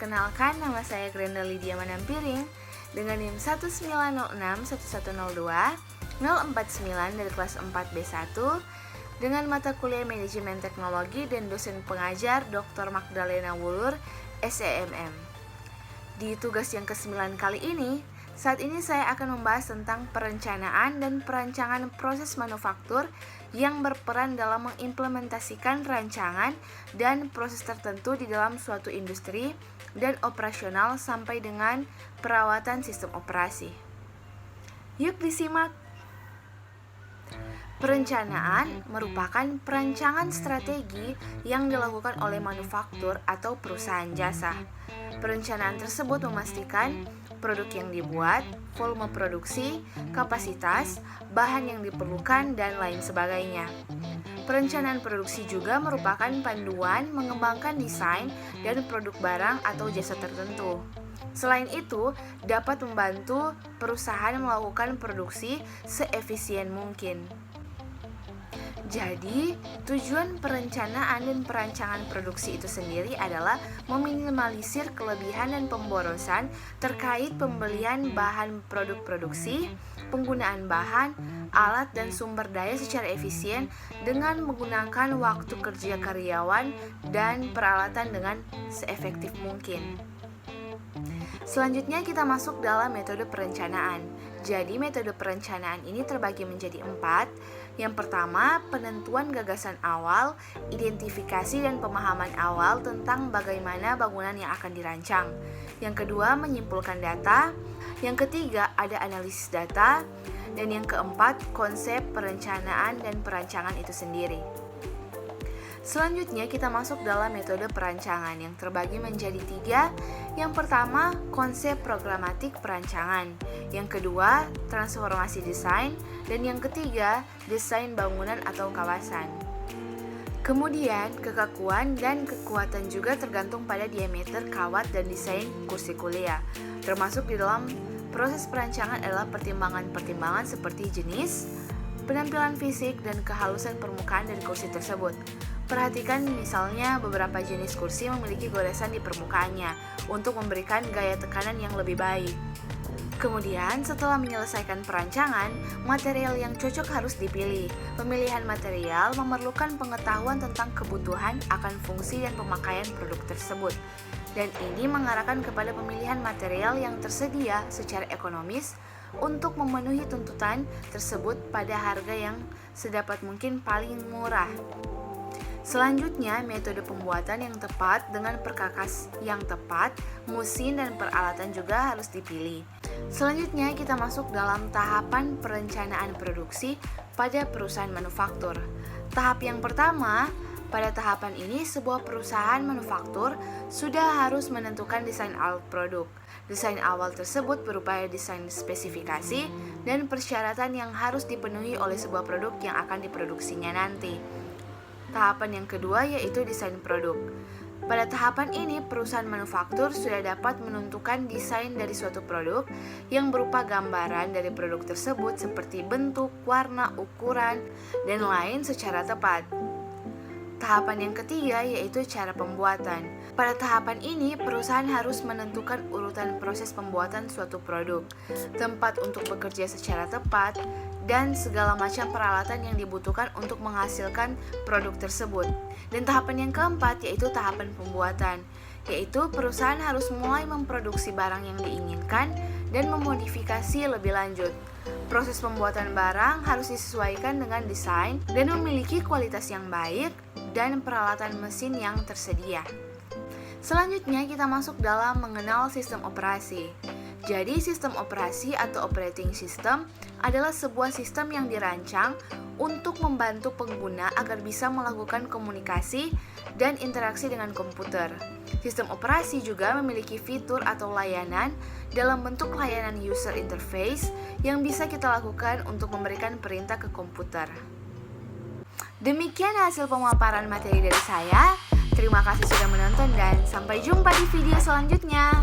Perkenalkan, nama saya Grenda Lydia Manampiring dengan NIM 1906102-049 dari kelas 4B1 dengan mata kuliah Manajemen Teknologi dan dosen pengajar Dr. Magdalena Wulur, SEMM. Di tugas yang ke-9 kali ini, saat ini saya akan membahas tentang perencanaan dan perancangan proses manufaktur yang berperan dalam mengimplementasikan rancangan dan proses tertentu di dalam suatu industri dan operasional sampai dengan perawatan sistem operasi. Yuk disimak. Perencanaan merupakan perancangan strategi yang dilakukan oleh manufaktur atau perusahaan jasa. Perencanaan tersebut memastikan produk yang dibuat, volume produksi, kapasitas, bahan yang diperlukan, dan lain sebagainya. Perencanaan produksi juga merupakan panduan mengembangkan desain dan produk barang atau jasa tertentu. Selain itu, dapat membantu perusahaan melakukan produksi seefisien mungkin. Jadi, tujuan perencanaan dan perancangan produksi itu sendiri adalah meminimalisir kelebihan dan pemborosan terkait pembelian bahan produk produksi, penggunaan bahan, alat, dan sumber daya secara efisien dengan menggunakan waktu kerja karyawan dan peralatan dengan seefektif mungkin. Selanjutnya kita masuk dalam metode perencanaan. Jadi metode perencanaan ini terbagi menjadi 4. Yang pertama, penentuan gagasan awal, identifikasi dan pemahaman awal tentang bagaimana bangunan yang akan dirancang. Yang kedua, menyimpulkan data. Yang ketiga, ada analisis data. Dan yang keempat, konsep perencanaan dan perancangan itu sendiri. Selanjutnya kita masuk dalam metode perancangan yang terbagi menjadi 3. Yang pertama, konsep programatik perancangan. Yang kedua, transformasi desain. Dan yang ketiga, desain bangunan atau kawasan. Kemudian, kekakuan dan kekuatan juga tergantung pada diameter kawat dan desain kursi kuliah. Termasuk di dalam proses perancangan adalah pertimbangan-pertimbangan seperti jenis, penampilan fisik, dan kehalusan permukaan dari kursi tersebut. Perhatikan misalnya beberapa jenis kursi memiliki goresan di permukaannya untuk memberikan gaya tekanan yang lebih baik. Kemudian setelah menyelesaikan perancangan, material yang cocok harus dipilih. Pemilihan material memerlukan pengetahuan tentang kebutuhan akan fungsi dan pemakaian produk tersebut. Dan ini mengarahkan kepada pemilihan material yang tersedia secara ekonomis untuk memenuhi tuntutan tersebut pada harga yang sedapat mungkin paling murah. Selanjutnya, metode pembuatan yang tepat dengan perkakas yang tepat, mesin dan peralatan juga harus dipilih. Selanjutnya, kita masuk dalam tahapan perencanaan produksi pada perusahaan manufaktur. Tahap yang pertama, pada tahapan ini sebuah perusahaan manufaktur sudah harus menentukan desain awal produk. Desain awal tersebut berupa desain spesifikasi dan persyaratan yang harus dipenuhi oleh sebuah produk yang akan diproduksinya nanti. Tahapan yang kedua yaitu desain produk. Pada tahapan ini, perusahaan manufaktur sudah dapat menentukan desain dari suatu produk yang berupa gambaran dari produk tersebut seperti bentuk, warna, ukuran, dan lain secara tepat. Tahapan yang ketiga yaitu cara pembuatan. Pada tahapan ini, perusahaan harus menentukan urutan proses pembuatan suatu produk, tempat untuk bekerja secara tepat, dan segala macam peralatan yang dibutuhkan untuk menghasilkan produk tersebut. Dan tahapan yang keempat yaitu tahapan pembuatan, yaitu perusahaan harus mulai memproduksi barang yang diinginkan dan memodifikasi lebih lanjut. Proses pembuatan barang harus disesuaikan dengan desain dan memiliki kualitas yang baik dan peralatan mesin yang tersedia. Selanjutnya kita masuk dalam mengenal sistem operasi. Jadi sistem operasi atau operating system adalah sebuah sistem yang dirancang untuk membantu pengguna agar bisa melakukan komunikasi dan interaksi dengan komputer. Sistem operasi juga memiliki fitur atau layanan dalam bentuk layanan user interface yang bisa kita lakukan untuk memberikan perintah ke komputer. Demikian hasil pemaparan materi dari saya. Terima kasih sudah menonton dan sampai jumpa di video selanjutnya.